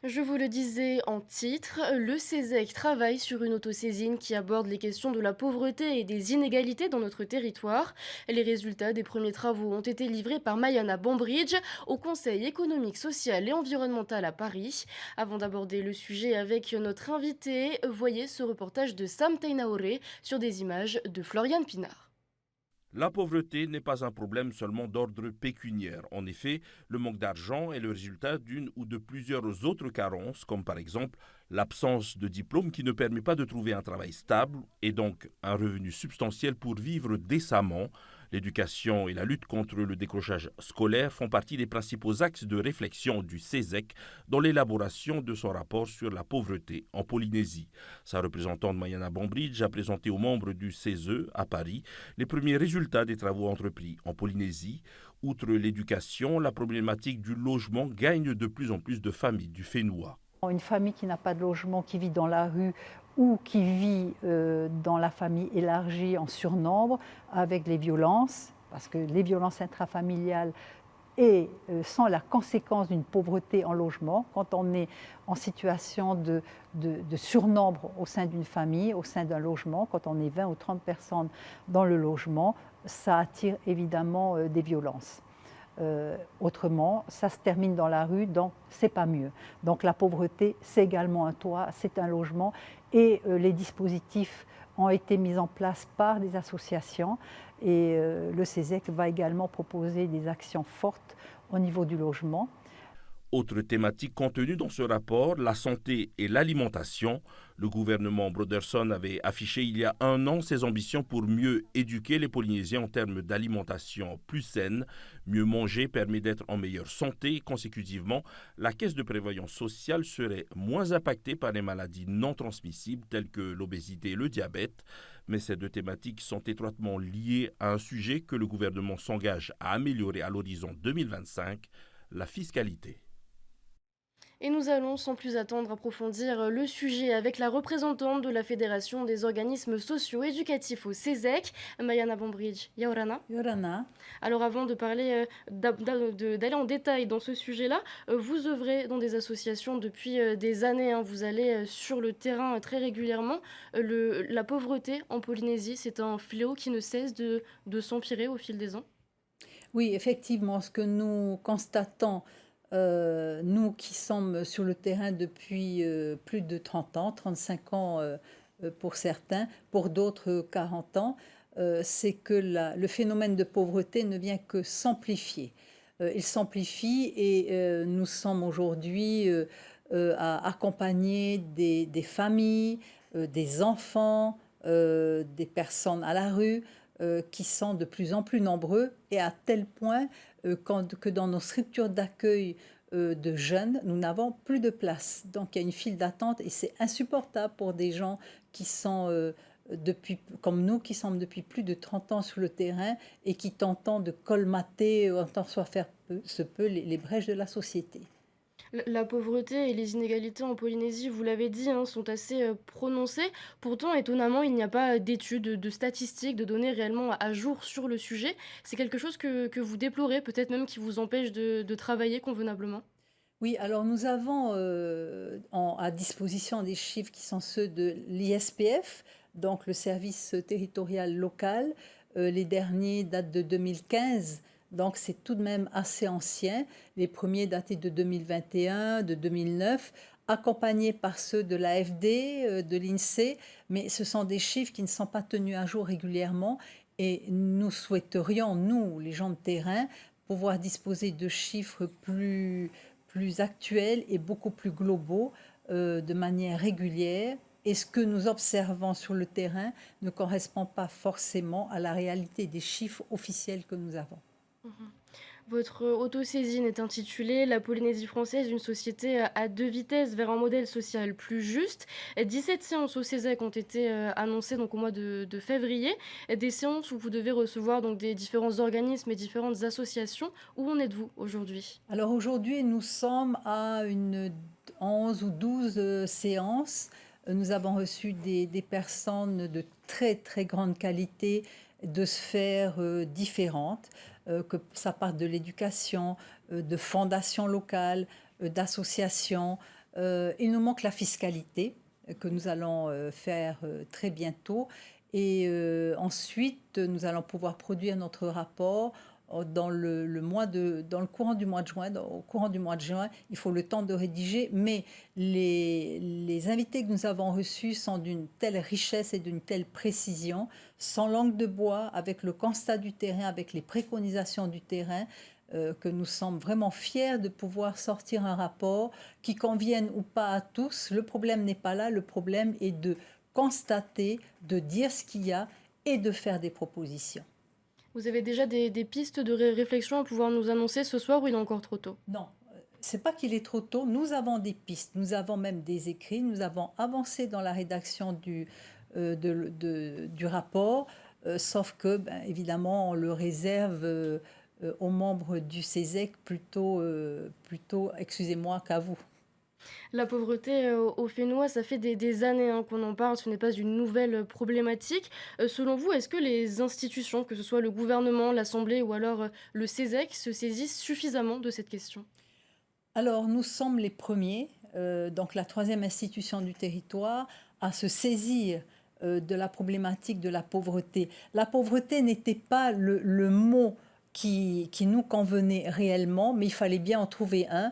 Je vous le disais en titre, le CESEC travaille sur une autosaisine qui aborde les questions de la pauvreté et des inégalités dans notre territoire. Les résultats des premiers travaux ont été livrés par Mayana Bambridge au Conseil économique, social et environnemental à Paris. Avant d'aborder le sujet avec notre invité, voyez ce reportage de Sam Tainaoré sur des images de Floriane Pinard. La pauvreté n'est pas un problème seulement d'ordre pécuniaire. En effet, le manque d'argent est le résultat d'une ou de plusieurs autres carences, comme par exemple l'absence de diplôme qui ne permet pas de trouver un travail stable et donc un revenu substantiel pour vivre décemment. L'éducation et la lutte contre le décrochage scolaire font partie des principaux axes de réflexion du CESEC dans l'élaboration de son rapport sur la pauvreté en Polynésie. Sa représentante Mayana Bambridge a présenté aux membres du CESE à Paris les premiers résultats des travaux entrepris en Polynésie. Outre l'éducation, la problématique du logement gagne de plus en plus de familles du Fénois. Une famille qui n'a pas de logement, qui vit dans la rue ou qui vit dans la famille élargie en surnombre avec les violences, parce que les violences intrafamiliales sont la conséquence d'une pauvreté en logement. Quand on est en situation de surnombre au sein d'une famille, au sein d'un logement, quand on est 20 ou 30 personnes dans le logement, ça attire évidemment des violences. Autrement, ça se termine dans la rue, donc c'est pas mieux. Donc la pauvreté, c'est également un toit, c'est un logement, et les dispositifs ont été mis en place par des associations, et le CESEC va également proposer des actions fortes au niveau du logement. Autre thématique contenue dans ce rapport, la santé et l'alimentation. Le gouvernement Broderson avait affiché il y a un an ses ambitions pour mieux éduquer les Polynésiens en termes d'alimentation plus saine. Mieux manger permet d'être en meilleure santé. Consécutivement, la caisse de prévoyance sociale serait moins impactée par les maladies non transmissibles telles que l'obésité et le diabète. Mais ces deux thématiques sont étroitement liées à un sujet que le gouvernement s'engage à améliorer à l'horizon 2025, la fiscalité. Et nous allons sans plus attendre approfondir le sujet avec la représentante de la Fédération des organismes socio-éducatifs au CESEC, Mayana Bambridge. Yaorana. Yorana. Alors avant de parler, d'aller en détail dans ce sujet-là, vous œuvrez dans des associations depuis des années, hein. Vous allez sur le terrain très régulièrement. La pauvreté en Polynésie, c'est un fléau qui ne cesse de s'empirer au fil des ans. Oui, effectivement, ce que nous constatons, nous qui sommes sur le terrain depuis plus de 30 ans, 35 ans pour certains, pour d'autres 40 ans, c'est que le phénomène de pauvreté ne vient que s'amplifier. Il s'amplifie et nous sommes aujourd'hui à accompagner des familles, des enfants, des personnes à la rue qui sont de plus en plus nombreux et à tel point que dans nos structures d'accueil de jeunes, nous n'avons plus de place. Donc il y a une file d'attente et c'est insupportable pour des gens qui sont comme nous, qui sommes depuis plus de 30 ans sur le terrain et qui tentent de colmater, tant soit faire se peut, les brèches de la société. La pauvreté et les inégalités en Polynésie, vous l'avez dit, hein, sont assez prononcées. Pourtant, étonnamment, il n'y a pas d'études, de statistiques, de données réellement à jour sur le sujet. C'est quelque chose que vous déplorez, peut-être même qui vous empêche de travailler convenablement. Oui, alors nous avons à disposition des chiffres qui sont ceux de l'ISPF, donc le service territorial local. Les derniers datent de 2015, donc c'est tout de même assez ancien. Les premiers datés de 2021, de 2009, accompagnés par ceux de l'AFD, de l'INSEE, mais ce sont des chiffres qui ne sont pas tenus à jour régulièrement et nous souhaiterions, nous, les gens de terrain, pouvoir disposer de chiffres plus actuels et beaucoup plus globaux de manière régulière. Et ce que nous observons sur le terrain ne correspond pas forcément à la réalité des chiffres officiels que nous avons. Mhm. Votre autosaisine est intitulée «La Polynésie française, une société à deux vitesses vers un modèle social plus juste». 17 séances au CESEC ont été annoncées donc, au mois de février. Des séances où vous devez recevoir donc, des différents organismes et différentes associations. Où en êtes-vous aujourd'hui? Alors aujourd'hui, nous sommes à une 11 ou 12 séances. Nous avons reçu des personnes de très très grande qualité, de sphères différentes, que ça part de l'éducation, de fondations locales, d'associations, Il nous manque la fiscalité que nous allons faire très bientôt. Et ensuite, nous allons pouvoir produire notre rapport dans dans le courant du mois de juin. Au courant du mois de juin, il faut le temps de rédiger, mais les invités que nous avons reçus sont d'une telle richesse et d'une telle précision, sans langue de bois, avec le constat du terrain, avec les préconisations du terrain, que nous sommes vraiment fiers de pouvoir sortir un rapport qui convienne ou pas à tous. Le problème n'est pas là, le problème est de constater, de dire ce qu'il y a et de faire des propositions. Vous avez déjà des pistes de réflexion à pouvoir nous annoncer ce soir ou il est encore trop tôt? Non, c'est pas qu'il est trop tôt, nous avons des pistes, nous avons même des écrits, nous avons avancé dans la rédaction du rapport, sauf que, ben, évidemment, on le réserve aux membres du CESEC plutôt, excusez-moi, qu'à vous. La pauvreté au Fénois, ça fait des années hein, qu'on en parle, ce n'est pas une nouvelle problématique. Selon vous, est-ce que les institutions, que ce soit le gouvernement, l'Assemblée ou alors le CESEC, se saisissent suffisamment de cette question? Alors, nous sommes les premiers, donc la troisième institution du territoire, à se saisir de la problématique de la pauvreté. La pauvreté n'était pas le mot qui nous convenait réellement, mais il fallait bien en trouver un.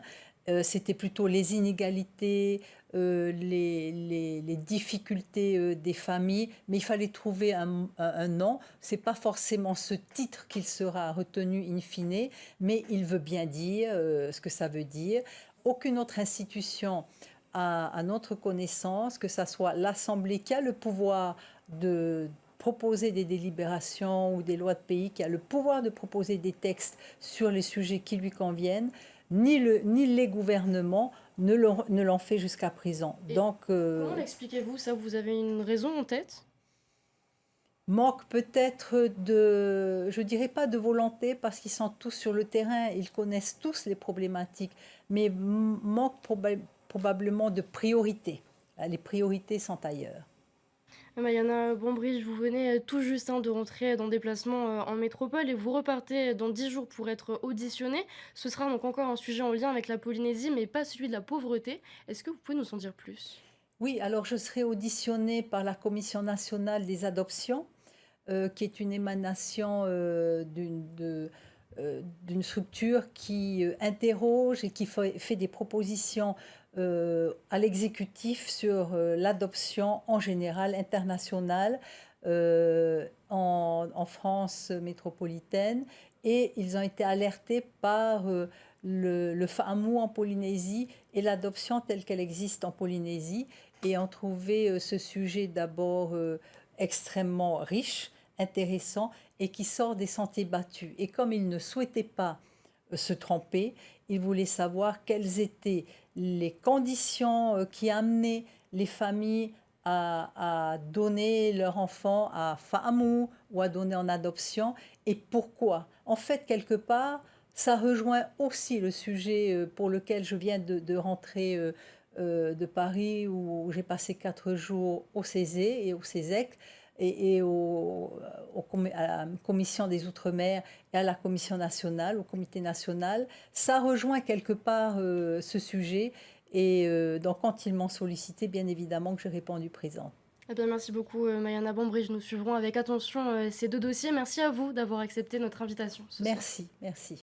C'était plutôt les inégalités, les difficultés des familles, mais il fallait trouver un nom. Ce n'est pas forcément ce titre qu'il sera retenu in fine, mais il veut bien dire ce que ça veut dire. Aucune autre institution à notre connaissance, que ce soit l'Assemblée qui a le pouvoir de proposer des délibérations ou des lois de pays, qui a le pouvoir de proposer des textes sur les sujets qui lui conviennent, ni les gouvernements ne l'ont fait jusqu'à présent. Et Donc, comment l'expliquez-vous ça? Vous avez une raison en tête? manque peut-être je dirais pas de volonté, parce qu'ils sont tous sur le terrain, ils connaissent tous les problématiques, mais manque probablement de priorité. Les priorités sont ailleurs. Mariana Bombridge, vous venez tout juste hein, de rentrer d'un déplacement en métropole et vous repartez dans 10 jours pour être auditionné. Ce sera donc encore un sujet en lien avec la Polynésie, mais pas celui de la pauvreté. Est-ce que vous pouvez nous en dire plus? Oui, alors je serai auditionnée par la Commission nationale des adoptions, qui est une émanation d'une structure qui interroge et qui fait des propositions à l'exécutif sur l'adoption en général internationale en France métropolitaine. Et ils ont été alertés par le FAMU en Polynésie et l'adoption telle qu'elle existe en Polynésie, et ont trouvé ce sujet d'abord extrêmement riche, intéressant, et qui sort des sentiers battus. Et comme ils ne souhaitaient pas se tromper, ils voulaient savoir quelles étaient les conditions qui amenaient les familles à donner leur enfant à FAMU ou à donner en adoption, et pourquoi. En fait, quelque part, ça rejoint aussi le sujet pour lequel je viens de rentrer de Paris, où j'ai passé 4 jours au CESE et au CESEC, et à la Commission des Outre-mer et à la Commission nationale, au Comité national. Ça rejoint quelque part ce sujet. Et donc, quand ils m'ont sollicité, bien évidemment que j'ai répondu présent. Eh bien, merci beaucoup, Mariana Bombridge. Nous suivrons avec attention ces deux dossiers. Merci à vous d'avoir accepté notre invitation ce soir. Merci, merci.